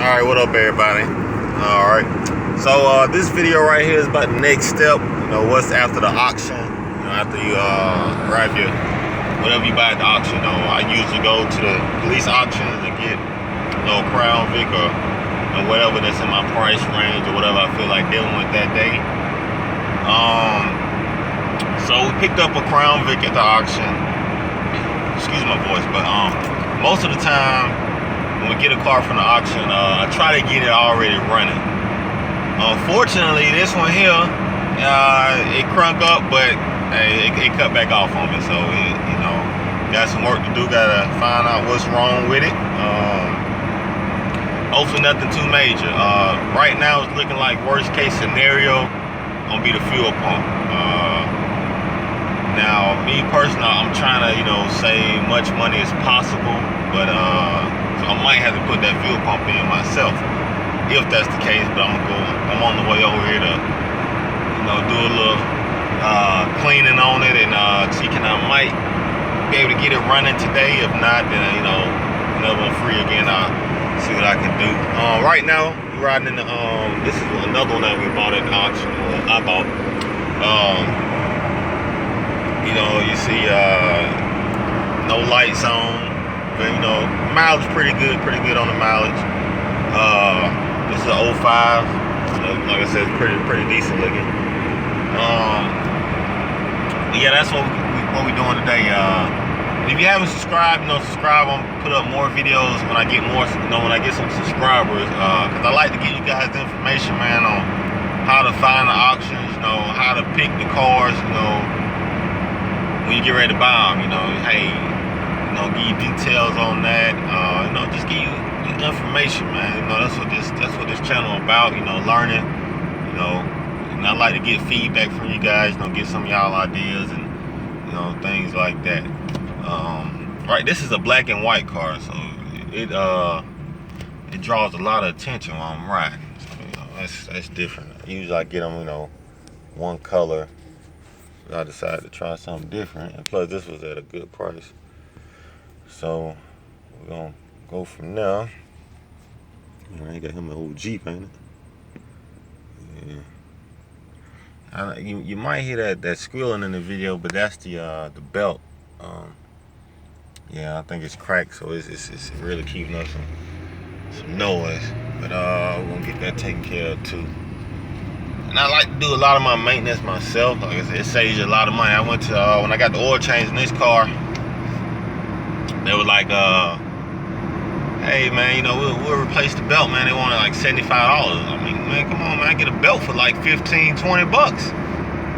Alright, what up everybody? Alright. So this video right here is about the next step. You know, what's after the auction. You know, after you grab your whatever you buy at the auction. You know, I usually go to the police auctions and get Crown Vic or whatever that's in my price range or whatever I feel like dealing with that day. So we picked up a Crown Vic at the auction. Excuse my voice, but most of the time when we get a car from the auction, I try to get it already running. Unfortunately, this one here, it crunk up, but hey, it cut back off on me. So it, you know, got some work to do. Gotta find out what's wrong with it. Hopefully nothing too major. Right now it's looking like worst case scenario gonna be the fuel pump. Now, me personally, I'm trying to, you know, save much money as possible, but so I might have to put that fuel pump in myself, if that's the case. But I'm on the way over here to, you know, do a little cleaning on it and see I might be able to get it running today. If not, then you know, whenever I'm free again, I'll see what I can do. Right now, we're riding in the this is another one that we bought at the auction. I bought. You know, you see no lights on, but you know, mileage pretty good on the mileage. This is an 05, like I said, it's pretty decent looking. Yeah, that's what we doing today. If you haven't subscribed, you know, subscribe. I'm gonna put up more videos when I get more, you know, when I get some subscribers. Cause I like to give you guys the information, man, on how to find the auctions, you know, how to pick the cars, you know. When you get ready to buy them, you know, hey, you know, give you details on that. You know, just give you information, man. You know, that's what this channel is about. You know, learning. You know, and I like to get feedback from you guys. You know, get some of y'all ideas and you know things like that. Right, this is a black and white car, so it draws a lot of attention while I'm riding. So you know, that's different. Usually I get them, you know, one color. I decided to try something different, and plus this was at a good price, so we're gonna go from there. I got him an old Jeep, ain't it? Yeah. You might hear that squealing in the video, but that's the belt. Yeah, I think it's cracked, so it's really keeping up some noise. But we're gonna get that taken care of too. And I like to do a lot of my maintenance myself. Like I said, it saves you a lot of money. I went to, when I got the oil change in this car, they were like, hey man, you know, we'll replace the belt, man. They wanted like $75. I mean, man, come on, man, I get a belt for like 15, 20 bucks.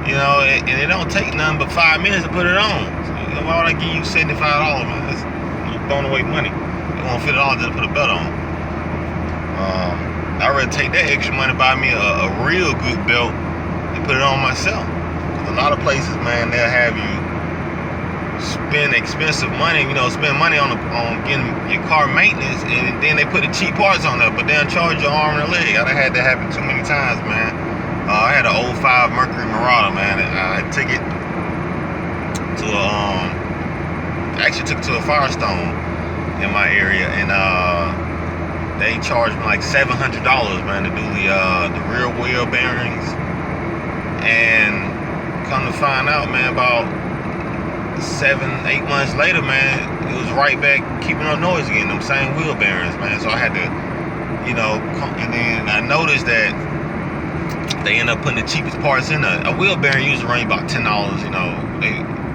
You know, and it don't take nothing but 5 minutes to put it on. So, you know, why would I give you $75, man? That's throwing away money. They want $50 just to put a belt on. I'd rather take that extra money, buy me a real good belt and put it on myself. Cause a lot of places, man, they'll have you spend expensive money, you know, spend money on getting your car maintenance, and then they put the cheap parts on there, but they'll charge your arm and a leg. I done had that happen too many times, man. I had an 05 Mercury Marauder, man, and I took it to actually took it to a Firestone in my area, and they charged me like $700, man, to do the rear wheel bearings. And come to find out, man, about 7-8 months later, man, it was right back keeping up noise again, them same wheel bearings, man. So I had to, you know, and then I noticed that they end up putting the cheapest parts in there. A wheel bearing usually run about $10, you know,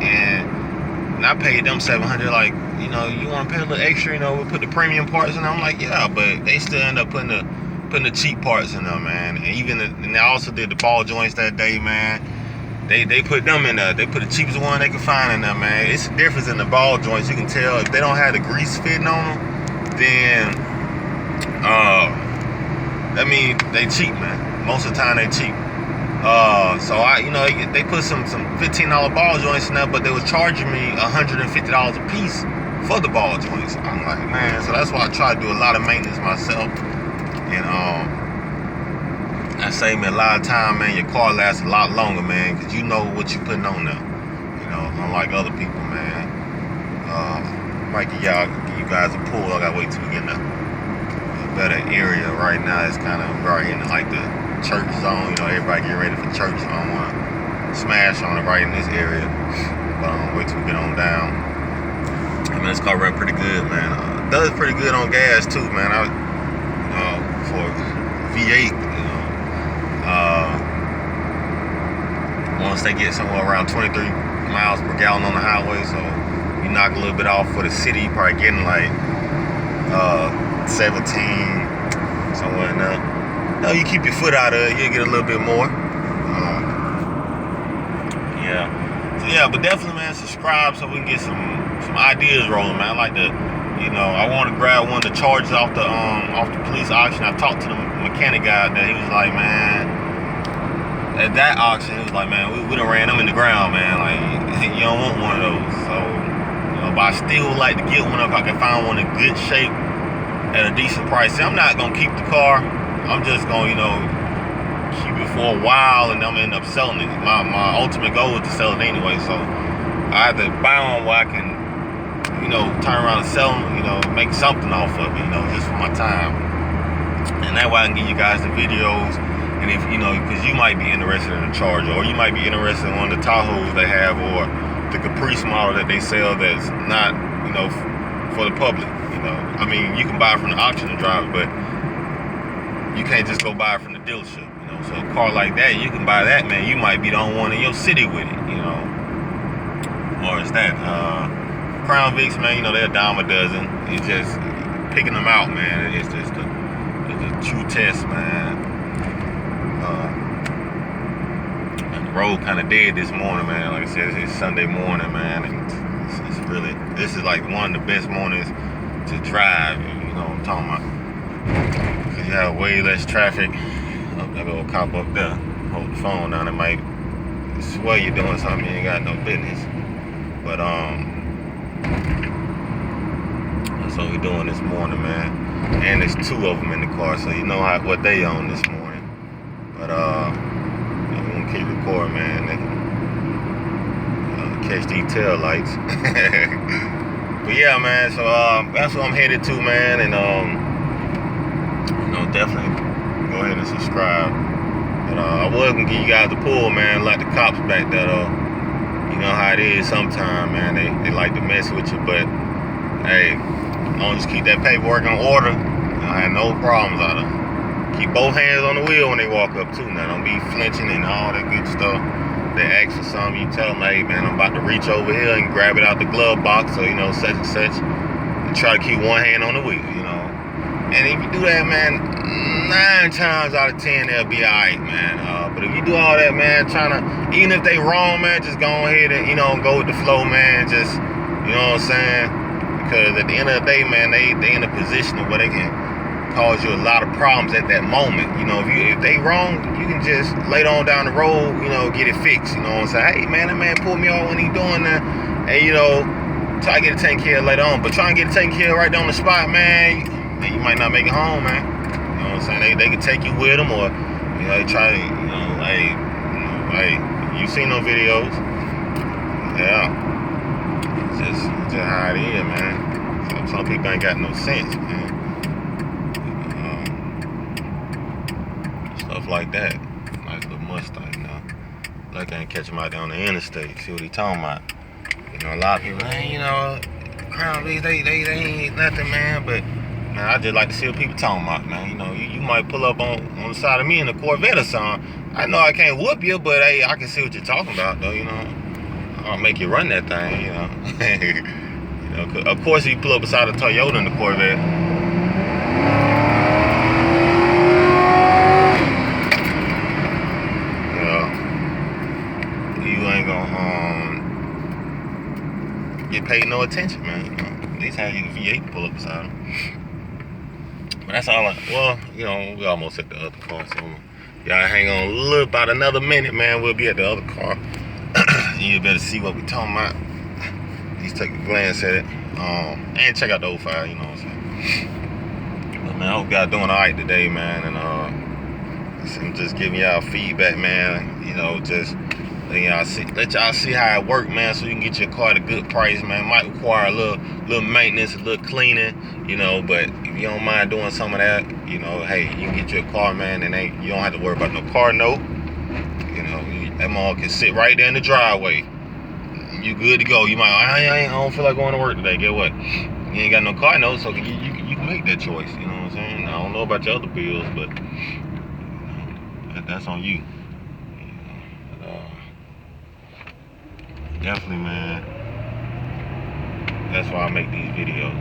and I paid them $700. Like, you know, you want to pay a little extra, you know, we put the premium parts in there. I'm like, yeah, but they still end up putting the cheap parts in there, man. And even and they also did the ball joints that day, man. They put them in there. They put the cheapest one they could find in there, man. It's a difference in the ball joints. You can tell if they don't have the grease fitting on them, then that means they cheap, man. Most of the time they cheap. So you know, they put some $15 ball joints in there, but they was charging me $150 a piece for the ball joints. I'm like, man, so that's why I try to do a lot of maintenance myself, and that saved me a lot of time, man. Your car lasts a lot longer, man, because you know what you're putting on there. You know, unlike other people, man. Might give you guys a pull. I gotta wait till we get in the better area right now. It's kind of right in like the church zone. You know, everybody getting ready for church, so I don't want to smash on it right in this area. But wait till we get on down. I mean, this car ran pretty good, man. Does pretty good on gas too, man. For V8, you know. Once they get somewhere around 23 miles per gallon on the highway, so you knock a little bit off for the city, you probably getting like 17, somewhere in there. No, you keep your foot out of it, you'll get a little bit more. Yeah. So yeah, but definitely, man, subscribe so we can get some ideas rolling, man. I like to, you know, I want to grab one of the charges off the police auction. I talked to the mechanic guy out there. He was like, man, at that auction, he was like, man, we done ran them in the ground, man. Like, you don't want one of those. So, you know, but I still would like to get one if I can find one in good shape at a decent price. See, I'm not gonna keep the car. I'm just gonna, you know, keep it for a while, and I'm gonna end up selling it. My ultimate goal is to sell it anyway. So I have to buy one where I can, you know, turn around and sell them, you know, make something off of it, you know, just for my time. And that way I can give you guys the videos. And if, you know, because you might be interested in a Charger, or you might be interested in one of the Tahoes they have, or the Caprice model that they sell that's not, you know, for the public, you know. I mean, you can buy it from the auction and drive it, but you can't just go buy it from the dealership, you know. So a car like that, you can buy that, man. You might be the only one in your city with it, you know. Or is that, Crown Vics, man, you know, they're a dime a dozen. It's just picking them out, man. It's just a true test, man. And the road kind of dead this morning, man. Like I said, it's Sunday morning, man. And it's really, this is like one of the best mornings to drive. You know what I'm talking about? Because you have way less traffic. Oh, that little cop up there, hold the phone down. It might swear you're doing something you ain't got no business. But that's what we're doing this morning, man. And there's two of them in the car, so you know what they on this morning. But I'm gonna keep recording, man. They can catch these tail lights. But yeah, man. So that's what I'm headed to, man. And you know, definitely go ahead and subscribe. But I was gonna give you guys the pull, man. Like the cops back there, though. You know how it is sometimes, man. They like to mess with you, but hey, don't just keep that paperwork in order. I had no problems out of it. Keep both hands on the wheel when they walk up too. Now don't be flinching and all that good stuff. They ask for something, you tell them, hey man, I'm about to reach over here and grab it out the glove box, so you know, such and such. And try to keep one hand on the wheel, you know. And if you do that, man, 9 times out of 10 they'll be alright, man. But if you do all that, man, even if they wrong, man, just go ahead and, you know, go with the flow, man. Just, you know what I'm saying? Because at the end of the day, man, they in a position where they can cause you a lot of problems at that moment. You know, if they wrong, you can just later on down the road, you know, get it fixed. You know, and say, hey man, that man pulled me off when he doing that, and you know, try to get it taken care of later on. But try and get it taken care of right on the spot, man. You might not make it home, man. You know what I'm saying? They can take you with them, or you know, they try to, you know, hey, you seen those videos? Yeah. Just how it is, man. Some people ain't got no sense, man. Stuff like that. Nice little Mustang now. Like I ain't catch him out there on the interstate. See what he talking about. You know, a lot of people, hey, you know, Crown Vics, they ain't nothing, man. But man, I just like to see what people talking about, man. You know, you might pull up on the side of me in a Corvette or something. I know I can't whoop you, but hey, I can see what you're talking about, though. You know, I'll make you run that thing. You know. You know, of course, if you pull up beside a Toyota in the Corvette, you know, you ain't gonna get paid no attention, man. You know, at least have your V8 pull up beside them. But that's all. Well, you know, we almost at the other car, so y'all hang on a little, about another minute, man. We'll be at the other car. You better see what we talking about. Just take a glance at it, and check out the 05, you know what I'm saying. But man, I hope y'all doing all right today, man. And I'm just giving y'all feedback, man. You know, just let y'all see how it work, man, so you can get your car at a good price, man. It might require a little maintenance, a little cleaning, you know, but if you don't mind doing some of that, you know, hey, you can get your car, man, and you don't have to worry about no car note. You know, that mall can sit right there in the driveway. You good to go. You might, I don't feel like going to work today. Get what? You ain't got no car note, so you can make that choice. You know what I'm saying? I don't know about your other bills, but that's on you. Definitely, man. That's why I make these videos.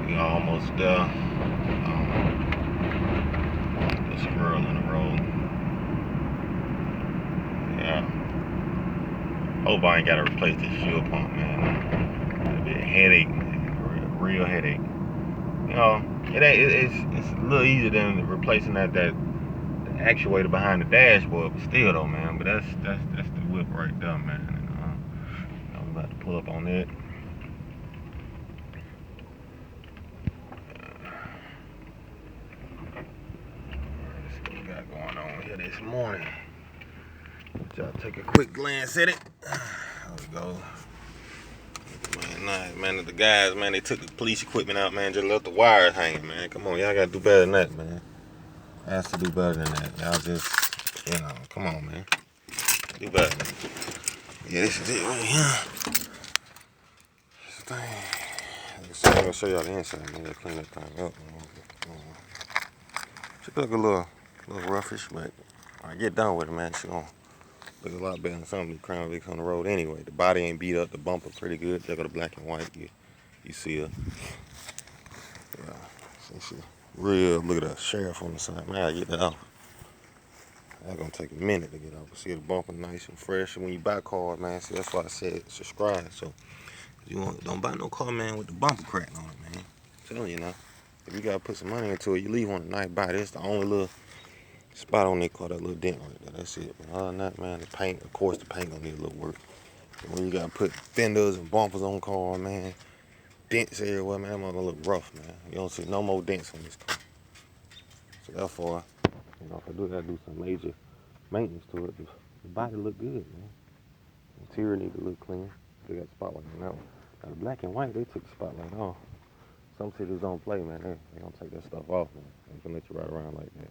We are almost there. The squirrel in the road. Yeah. Hope I ain't gotta replace this fuel pump, man. It'll be a headache, man. Real headache. You know, it's a little easier than replacing that actuator behind the dashboard, but still though, man. But that's the whip right there, man. And, you know, I'm about to pull up on it. Let's see what we got going on here this morning. Y'all take a quick glance at it. There we go. Man, nice, man. The guys, man, they took the police equipment out, man. Just left the wires hanging, man. Come on, y'all gotta do better than that, man. Has to do better than that. Y'all just, you know, come on, man. Do better. Yeah, this is it right here. This thing. I'm gonna show y'all the inside, man. Let's clean that thing up. Should look a little roughish, but when I get done with it, man, it's gonna look a lot better than some of the Crown Vics on the road anyway. The body ain't beat up, the bumper pretty good. They got the black and white. You see it. Yeah, see, real, look at that sheriff on the side. Man, I get that off. That's gonna take a minute to get off. See the bumper nice and fresh. And when you buy cars, man, see, that's why I said subscribe. So don't buy no car, man, with the bumper crack on it, man. I'm telling you now. If you gotta put some money into it, you leave one a nice buy. That's the only little spot on that car, that little dent right there. That's it. But other than that, man, the paint, of course, the paint gonna need a little work. But when you gotta put fenders and bumpers on car, man, dents everywhere, man, that gonna look rough, man. You don't see no more dents on this car. So therefore, you know, if I gotta do some major maintenance to it, the body look good, man. The interior need to look clean. They got the spotlight on that one. Now the black and white, they took the spotlight off. Some cities don't play, man. They don't take that stuff off, man. They can let you ride around like that.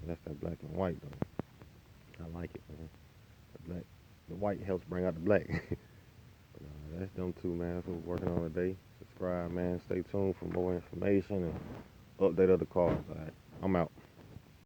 That's that black and white, though. I like it, man. The white helps bring out the black. But that's them two, man. That's what we're working on today. Subscribe, man. Stay tuned for more information and update other cars. All right, I'm out.